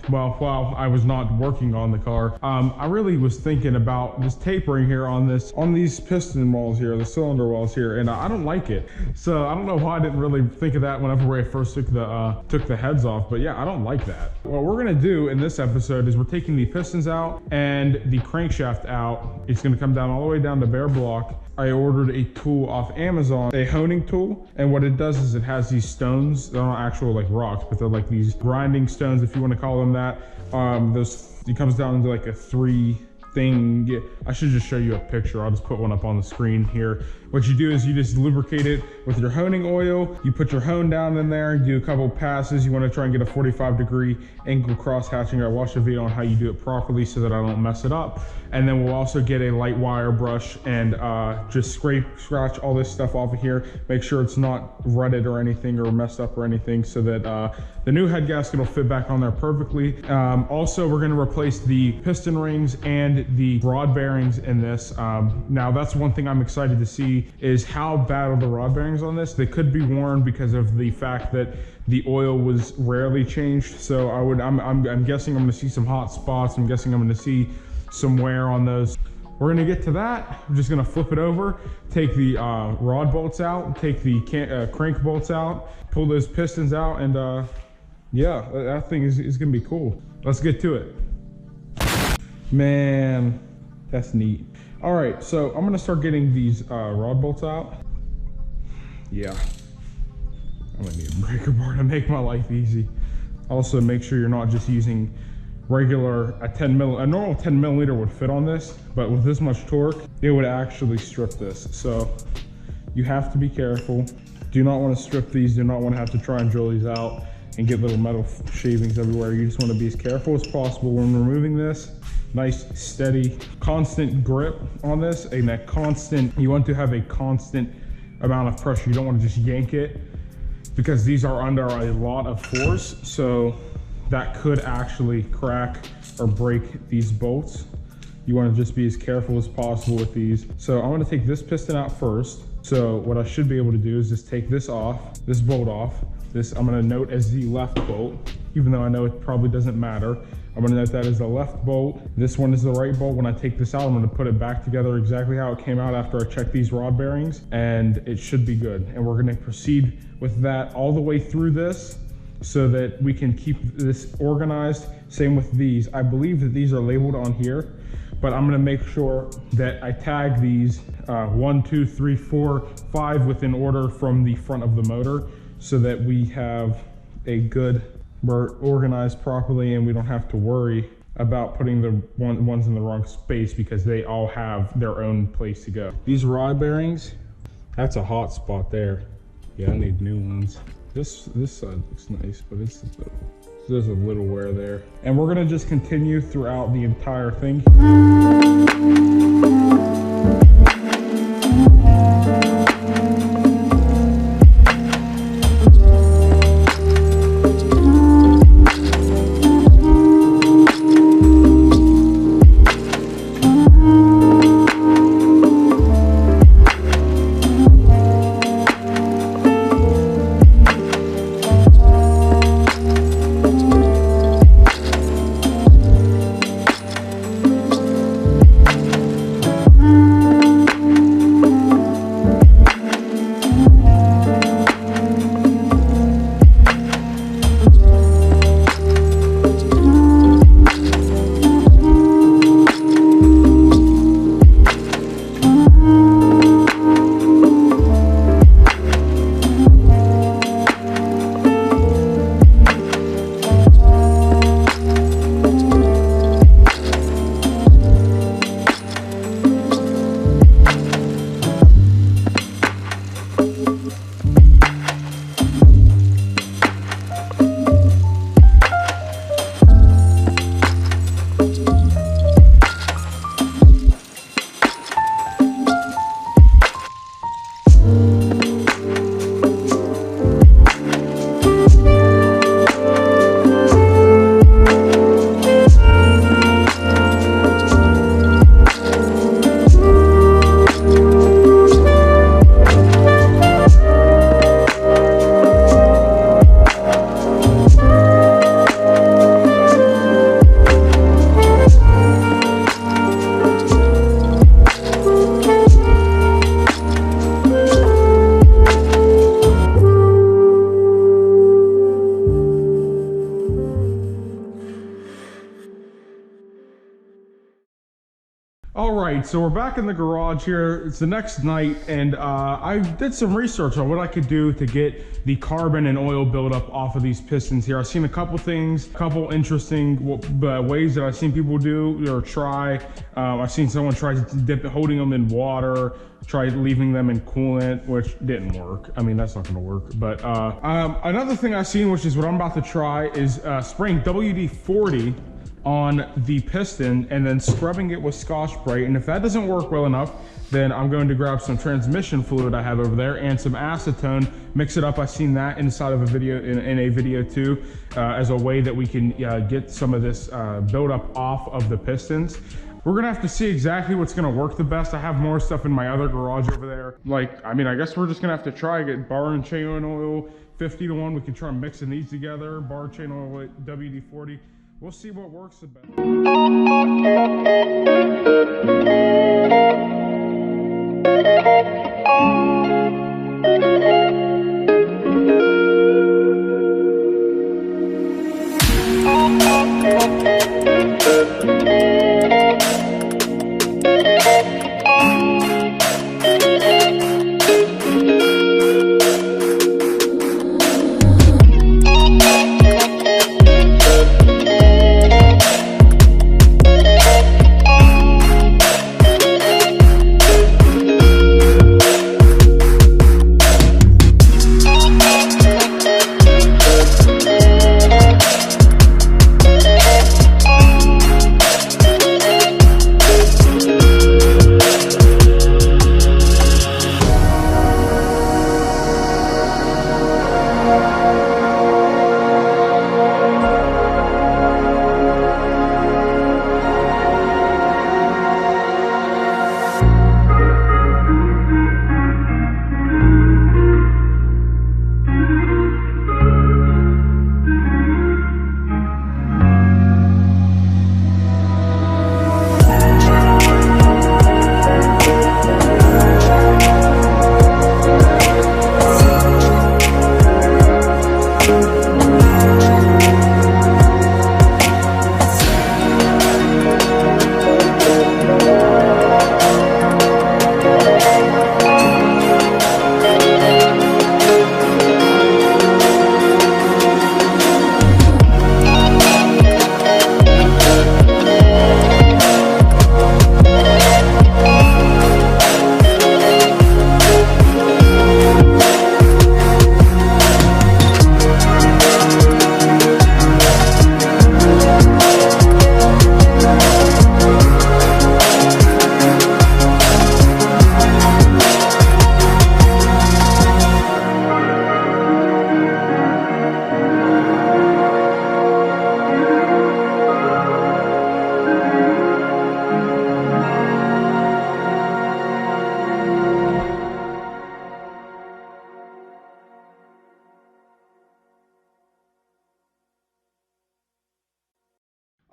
well, while I was not working on the car, I really was thinking about just tapering here on these piston walls here, the cylinder walls here, and I don't like it. So I don't know why I didn't really think of that whenever I first took the heads off, but yeah, I don't like that. What we're gonna do in this episode is we're taking the pistons out and the crankshaft out. It's gonna come down all the way down to bare block. I ordered a tool off Amazon, a honing tool, and what it does is it has these stones. They're not actual like rocks, but they're like these grinding stones, if you want to call them that. It comes down into like a 3 thing. I should just show you a picture. I'll just put one up on the screen here. What you do is you just lubricate it with your honing oil. You put your hone down in there, you do a couple passes. You want to try and get a 45-degree angle cross hatching. I watched a video on how you do it properly so that I don't mess it up. And then we'll also get a light wire brush and just scratch all this stuff off of here. Make sure it's not rutted or anything or messed up or anything, so that the new head gasket will fit back on there perfectly. Also, we're going to replace the piston rings and the rod bearings in this. Now, that's one thing I'm excited to see, is how bad are the rod bearings on this. They could be worn because of the fact that the oil was rarely changed. So I'm guessing I'm going to see some hot spots. I'm guessing I'm going to see some wear on those. We're gonna get to that. I'm just gonna flip it over, take the rod bolts out, take the crank bolts out, pull those pistons out, and yeah, that thing is gonna be cool. Let's get to it. Man, that's neat. All right, so I'm gonna start getting these rod bolts out. Yeah, I'm gonna need a breaker bar to make my life easy. Also, make sure you're not just using regular, a normal 10 millimeter would fit on this, but with this much torque, it would actually strip this. So you have to be careful. Do not want to strip these. Do not want to have to try and drill these out and get little metal shavings everywhere. You just want to be as careful as possible when removing this. Nice, steady, constant grip on this, and you want to have a constant amount of pressure. You don't want to just yank it, because these are under a lot of force. So that could actually crack or break these bolts. You want to just be as careful as possible with these. So I'm going to take this piston out first. So what I should be able to do is just take this off, this bolt off. This I'm going to note as the left bolt, even though I know it probably doesn't matter. I'm going to note that as the left bolt. This one is the right bolt. When I take this out, I'm going to put it back together exactly how it came out after I checked these rod bearings, and it should be good. And we're going to proceed with that all the way through this, so that we can keep this organized. Same with these. I believe that these are labeled on here, but I'm gonna make sure that I tag these 1, 2, 3, 4, 5 within order from the front of the motor, so that we have we're organized properly, and we don't have to worry about putting the ones in the wrong space, because they all have their own place to go. These rod bearings, that's a hot spot there. Yeah, I need new ones. This side looks nice, but there's a little wear there. And we're gonna just continue throughout the entire thing. All right, so we're back in the garage here. It's the next night, and I did some research on what I could do to get the carbon and oil buildup off of these pistons here. I've seen a couple things, a couple interesting ways that I've seen people do or try. I've seen someone try to dip it, holding them in water, try leaving them in coolant, which didn't work. I mean, that's not gonna work. But another thing I've seen, which is what I'm about to try, is spraying WD-40 on the piston and then scrubbing it with Scotch-Brite. And if that doesn't work well enough, then I'm going to grab some transmission fluid I have over there and some acetone, mix it up. I've seen that inside of a video, in a video too, as a way that we can get some of this buildup off of the pistons. We're gonna have to see exactly what's gonna work the best. I have more stuff in my other garage over there. Like, I mean, I guess we're just gonna have to try, get bar and chain oil, 50-to-1. We can try mixing these together, bar chain oil with WD-40. We'll see what works the best.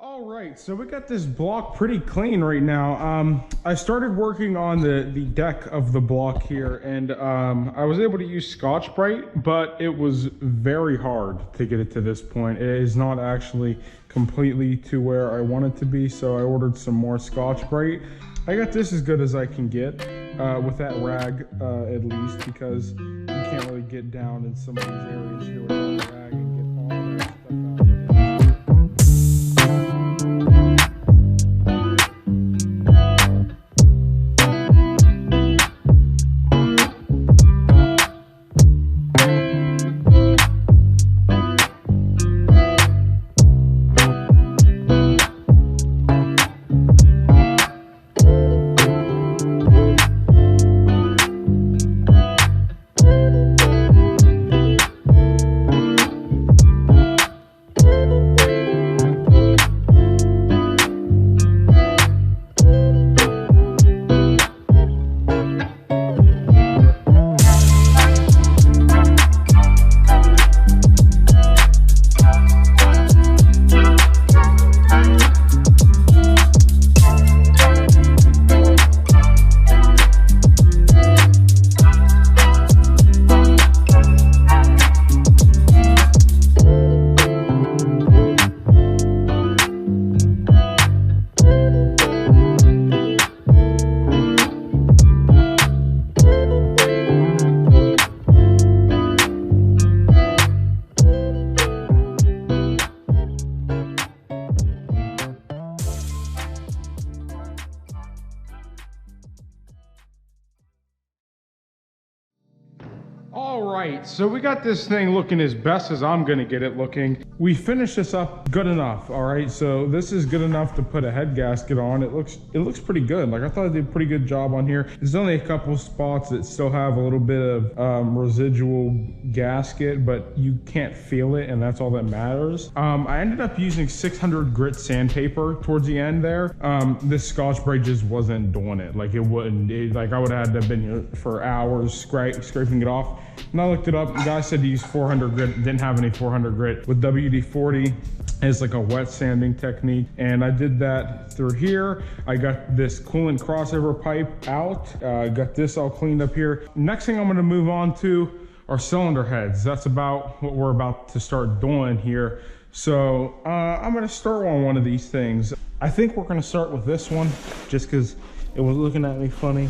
All right, so we got this block pretty clean right now. I started working on the deck of the block here, and I was able to use Scotch-Brite, but it was very hard to get it to this point. It is not actually completely to where I want it to be, so I ordered some more Scotch-Brite. I got this as good as I can get with that rag, at least, because you can't really get down in some of these areas here without the rag and get all that stuff out. All right, so we got this thing looking as best as I'm gonna get it looking. We finished this up good enough, all right? So this is good enough to put a head gasket on. It looks pretty good. Like, I thought I did a pretty good job on here. There's only a couple spots that still have a little bit of residual gasket, but you can't feel it, and that's all that matters. I ended up using 600 grit sandpaper towards the end there. This Scotch-Brite just wasn't doing it. Like, it wouldn't, like, I would have had to have been here for hours scraping it off. And I looked it up. The guy said to use 400 grit, didn't have any 400 grit. With WD-40 as like a wet sanding technique. And I did that through here. I got this coolant crossover pipe out. Got this all cleaned up here. Next thing I'm gonna move on to are cylinder heads. That's about what we're about to start doing here. So I'm gonna start on one of these things. I think we're gonna start with this one just because it was looking at me funny.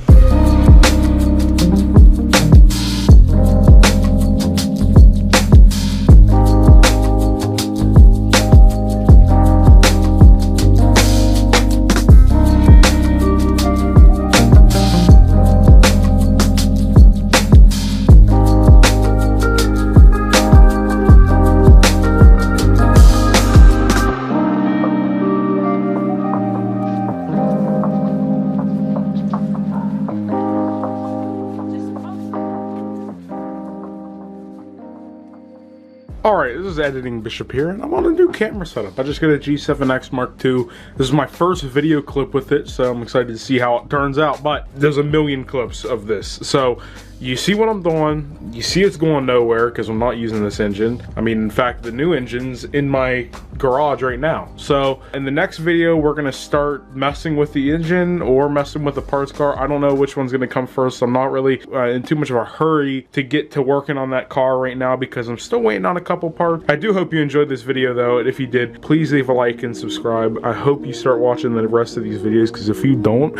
Alright, this is Editing Bishop here, and I'm on a new camera setup. I just got a G7X Mark II. This is my first video clip with it, so I'm excited to see how it turns out, but there's a million clips of this. So, you see what I'm doing, you see it's going nowhere because I'm not using this engine. I mean, in fact, the new engine's in my garage right now. So, in the next video, we're gonna start messing with the engine or messing with the parts car. I don't know which one's gonna come first. I'm not really in too much of a hurry to get to working on that car right now because I'm still waiting on a couple parts. I do hope you enjoyed this video though, and if you did, please leave a like and subscribe. I hope you start watching the rest of these videos because if you don't,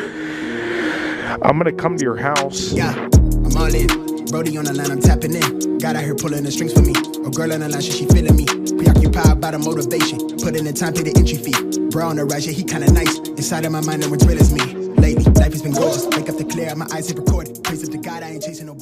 I'm gonna come to your house. Yeah. I'm all in, Brody on the line, I'm tapping in. God out here pulling the strings for me. A girl on the line, she feeling me. Preoccupied by the motivation. Put in the time, pay the entry fee. Bro on the rise, yeah, he kinda nice. Inside of my mind, no one's real as me. Lately, life has been gorgeous. Wake up to clear, my eyes hit recorded. Praise up to God, I ain't chasing no.